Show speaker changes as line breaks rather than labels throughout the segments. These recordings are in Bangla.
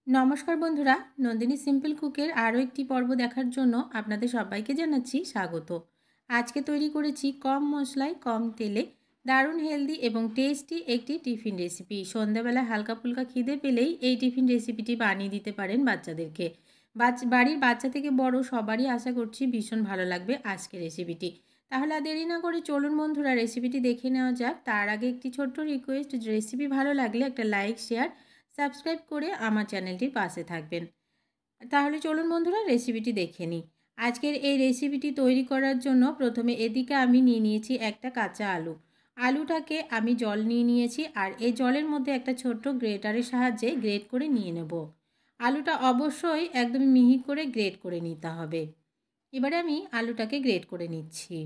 नमस्कार बंधुरा नंदिनी सिम्पल कुकेर आरो एकटी पर्व देखार जोन्नो आपनादेर सबाइके जानाच्छि स्वागत। आज के तैरी करेछि कम मशलाय कम तेले दारुण हेल्दी एवं टेस्टी एकटी टिफिन रेसिपि। सन्ध्याबेला हालका फुलका खिदे पेलेई एई टिफिन रेसिपिटी बानिये दिते पारेन बाच्चादेरके। बाड़िर बाच्चा थेके बड़ो सबारই आशा करछि भीषण भालो लागबे आजकेर रेसिपिटी। ताहले देरी ना करे चलुन बंधुरा रेसिपिटी देखे नेওয়া যাক। तार आगे एकटी छोट्ट रिक्वेस्ट, रेसिपि भालो लागले एकटा लाइक शेयर सबस्क्राइब করে আমার চ্যানেলটির পাশে থাকবেন। তাহলে চলুন বন্ধুরা রেসিপিটি দেখে নিই। আজকের এই রেসিপিটি তৈরি করার জন্য প্রথমে এদিকে আমি নিয়ে নিয়েছি একটা কাঁচা আলু। আলুটাকে আমি জল নিয়ে নিয়েছি আর এই জলের মধ্যে একটা ছোট্ট গ্রেটারের সাহায্যে গ্রেট করে নিয়ে নেব। আলুটা অবশ্যই একদম মিহি করে গ্রেট করে নিতে হবে। এবারে আমি আলুটাকে গ্রেট করে নিচ্ছি।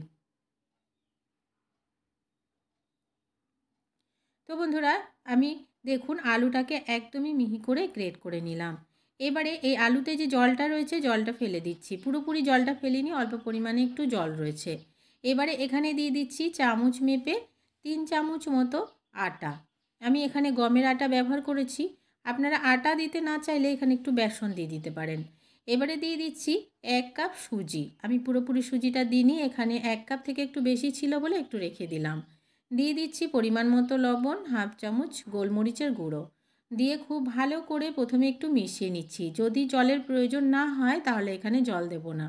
তো বন্ধুরা আমি দেখুন আলুটাকে একদমই মিহি করে গ্রেট করে নিলাম। এবারে এই আলুতে যে জলটা রয়েছে জলটা ফেলে দিচ্ছি। পুরোপুরি জলটা ফেলিনি, অল্প পরিমাণে একটু জল রয়েছে। এবারে এখানে দিয়ে দিচ্ছি চামচ মেপে 3 চামচ মতো আটা। আমি এখানে গমের আটা ব্যবহার করেছি। আপনারা আটা দিতে না চাইলে এখানে একটু বেসন দিয়ে দিতে পারেন। এবারে দিয়ে দিচ্ছি 1 কাপ সুজি। আমি পুরোপুরি সুজিটা দিইনি, এখানে 1 কাপ থেকে একটু বেশি ছিল বলে একটু রেখে দিলাম। দিয়ে দিচ্ছি পরিমাণ মতো লবণ, হাফ চামচ গোলমরিচের গুঁড়ো দিয়ে খুব ভালো করে প্রথমে একটু মিশিয়ে নিচ্ছি। যদি জলের প্রয়োজন না হয় তাহলে এখানে জল দেব না,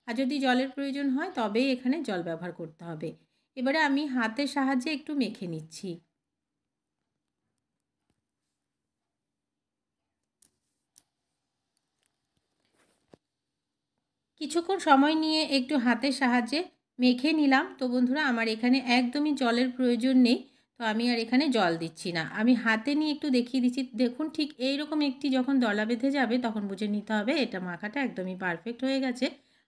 আর যদি জলের প্রয়োজন হয় তবেই এখানে জল ব্যবহার করতে হবে। এবারে আমি হাতের সাহায্যে একটু মেখে নিচ্ছি। কিছুক্ষণ সময় নিয়ে একটু হাতের সাহায্যে মেখে নিলাম। তো বন্ধুরা আমার এখানে একদমই জলের প্রয়োজন নেই, তো আমি আর এখানে জল দিচ্ছি না। আমি হাতে নিয়ে একটু দেখিয়ে দিচ্ছি। দেখুন ঠিক এই রকম একটি যখন দলা বেঁধে যাবে তখন বুঝে নিতে হবে এটা মাখাটা একদমই পারফেক্ট হয়ে গেছে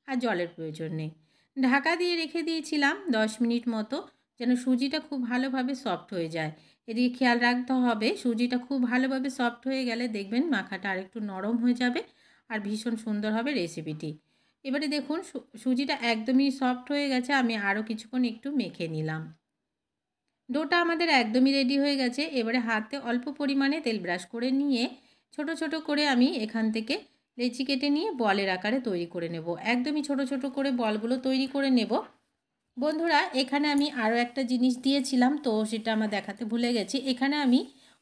আর জলের প্রয়োজন নেই। ঢাকা দিয়ে রেখে দিয়েছিলাম 10 মিনিট মতো, যেন সুজিটা খুব ভালোভাবে সফট হয়ে যায়। এদিকে খেয়াল রাখতে হবে সুজিটা খুব ভালোভাবে সফট হয়ে গেলে দেখবেন মাখাটা আরেকটু নরম হয়ে যাবে আর ভীষণ সুন্দর হবে রেসিপিটি। এবারে দেখুন সুজিটা একদমই সফট হয়ে গেছে। আমি আরও কিছুক্ষণ একটু মেখে নিলাম। ডোটা আমাদের একদমই রেডি হয়ে গেছে। এবারে হাতে অল্প পরিমাণে তেল ব্রাশ করে নিয়ে ছোট ছোট করে আমি এখান থেকে লেচি কেটে নিয়ে বলের আকারে তৈরি করে নেব। একদমই ছোট ছোট করে বলগুলো তৈরি করে নেব। বন্ধুরা এখানে আমি আরও একটা জিনিস দিয়েছিলাম, তো সেটা আমার দেখাতে ভুলে গেছি। এখানে আমি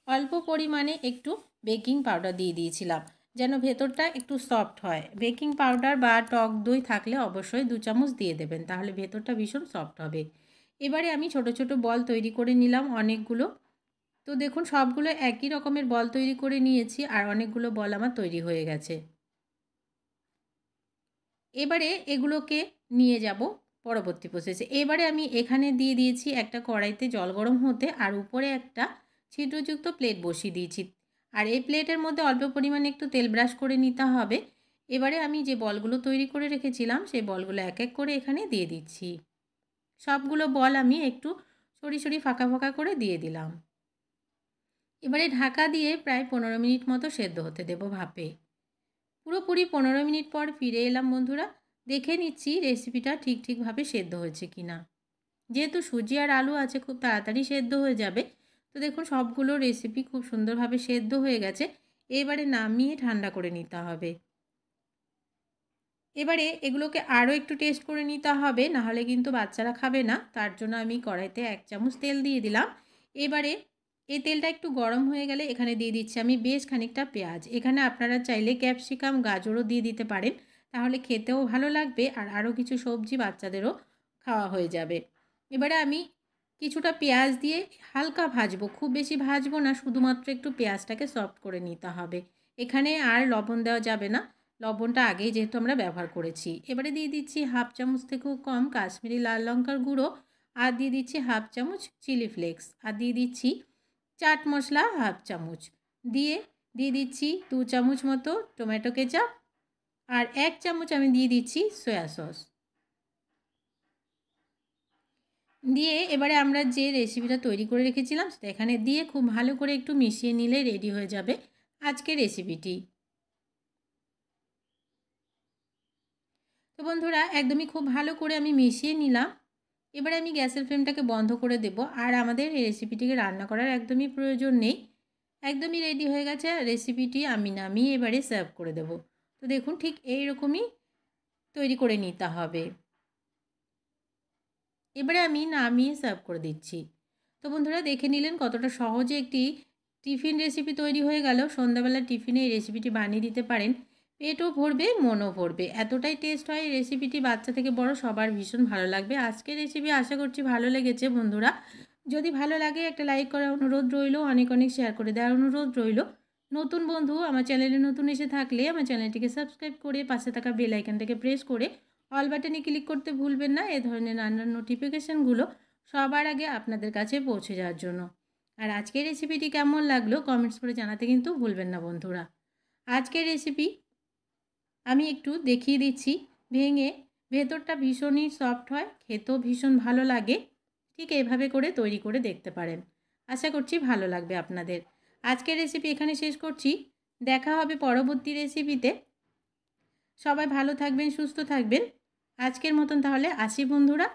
অল্প পরিমাণে একটু বেকিং পাউডার দিয়ে দিয়েছিলাম যেন ভেতরটা একটু সফট হয়। বেকিং পাউডার বা টক দই থাকলে অবশ্যই 2 চামচ দিয়ে দেবেন, তাহলে ভেতরটা ভীষণ সফট হবে। এবারে আমি ছোট ছোট বল তৈরি করে নিলাম অনেকগুলো। তো দেখুন সবগুলো একই রকমের বল তৈরি করে নিয়েছি আর অনেকগুলো বল আমার তৈরি হয়ে গেছে। এবারে এগুলোকে নিয়ে যাব পরবর্তী প্রসেসে। এবারে আমি এখানে দিয়ে দিয়েছি একটা কড়াইতে জল গরম হতে আর উপরে একটা ছিদ্রযুক্ত প্লেট বসিয়ে দিয়েছি। আর এই প্লেটের মধ্যে অল্প পরিমাণে একটু তেল ব্রাশ করে নিতে হবে। এবারে আমি যে বলগুলো তৈরি করে রেখেছিলাম সেই বলগুলো এক এক করে এখানে দিয়ে দিচ্ছি। সবগুলো বল আমি একটু সরি সরি ফাঁকা ফাঁকা করে দিয়ে দিলাম। এবারে ঢাকা দিয়ে প্রায় 15 মিনিট মতো সেদ্ধ হতে দেব ভাপে। পুরোপুরি 15 মিনিট পর ফিরে এলাম বন্ধুরা। দেখে নিচ্ছি রেসিপিটা ঠিকভাবে সেদ্ধ হয়েছে কি না। যেহেতু সুজি আর আলু আছে খুব তাড়াতাড়ি সেদ্ধ হয়ে যাবে। তো দেখুন সবগুলো রেসিপি খুব সুন্দরভাবে সেদ্ধ হয়ে গেছে। এবারে নামিয়ে ঠান্ডা করে নিতে হবে। এবারে এগুলোকে আরও একটু টেস্ট করে নিতে হবে, নাহলে কিন্তু বাচ্চারা খাবে না। তার জন্য আমি কড়াইতে 1 চামচ তেল দিয়ে দিলাম। এবারে এই তেলটা একটু গরম হয়ে গেলে এখানে দিয়ে দিচ্ছি আমি বেশ খানিকটা পেঁয়াজ। এখানে আপনারা চাইলে ক্যাপসিকাম গাজরও দিয়ে দিতে পারেন, তাহলে খেতেও ভালো লাগবে আর আরও কিছু সবজি বাচ্চাদেরও খাওয়া হয়ে যাবে। এবারে আমি কিছুটা পেঁয়াজ দিয়ে হালকা ভাজবো, খুব বেশি ভাজবো না, শুধুমাত্র একটু পেঁয়াজটাকে সফট করে নিতে হবে। এখানে আর লবণ দেওয়া যাবে না, লবণটা আগেই যেহেতু আমরা ব্যবহার করেছি। এবারে দিয়ে দিচ্ছি হাফ চামচ থেকেও কম কাশ্মীরি লাল লঙ্কার গুঁড়ো আর দিয়ে দিচ্ছি হাফ চামচ চিলি ফ্লেক্স আর দিয়ে দিচ্ছি চাট মশলা হাফ চামচ দিয়ে দিচ্ছি 2 চামচ মতো টমেটো কেচাপ আর 1 চামচ আমি দিয়ে দিচ্ছি সয়া সস দিয়ে এবারে আমরা যে রেসিপিটা তৈরি করে রেখেছিলাম সেটা এখানে দিয়ে খুব ভালো করে একটু মিশিয়ে নিলে রেডি হয়ে যাবে আজকের রেসিপিটি। তো বন্ধুরা একদমই খুব ভালো করে আমি মিশিয়ে নিলাম। এবারে আমি গ্যাসের ফ্লেমটাকে বন্ধ করে দেব আর আমাদের এই রেসিপিটিকে রান্না করার একদমই প্রয়োজন নেই। একদমই রেডি হয়ে গেছে। রেসিপিটি আমি নামিয়ে এবারে সার্ভ করে দেব। তো দেখুন ঠিক এই রকমই তৈরি করে নিতে হবে। এবারে আমি নামিয়ে সার্ভ করে দিচ্ছি। তো বন্ধুরা দেখে নিলেন কতটা সহজে একটি টিফিন রেসিপি তৈরি হয়ে গেল। সন্ধ্যাবেলার টিফিনে এই রেসিপিটি বানিয়ে দিতে পারেন। পেটও ভরবে, মনও ভরবে। এতটাই টেস্ট হয় এই রেসিপিটি, বাচ্চা থেকে বড় সবার ভীষণ ভালো লাগবে। আজকের রেসিপি আশা করছি ভালো লেগেছে বন্ধুরা। যদি ভালো লাগে একটা লাইক করার অনুরোধ রইল, অনেক অনেক শেয়ার করে দেওয়ার অনুরোধ রইল। নতুন বন্ধু আমার চ্যানেলে নতুন এসে থাকলে আমার চ্যানেলটিকে সাবস্ক্রাইব করে পাশে থাকা বেল আইকনটাকে প্রেস করে অল বাটনে ক্লিক করতে ভুলবেন না, এ ধরনের রান্নার নোটিফিকেশানগুলো সবার আগে আপনাদের কাছে পৌঁছে যাওয়ার জন্য। আর আজকের রেসিপিটি কেমন লাগলো কমেন্টস করে জানাতে কিন্তু ভুলবেন না বন্ধুরা। আজকের রেসিপি আমি একটু দেখিয়ে দিচ্ছি ভেঙে। ভেতরটা ভীষণই সফট হয়, খেতেও ভীষণ ভালো লাগে। ঠিক এইভাবে করে তৈরি করে দেখতে পারেন। আশা করছি ভালো লাগবে আপনাদের। আজকের রেসিপি এখানে শেষ করছি। দেখা হবে পরবর্তী রেসিপিতে। সবাই ভালো থাকবেন, সুস্থ থাকবেন। আজকের মতন তাহলে আসি বন্ধুরা।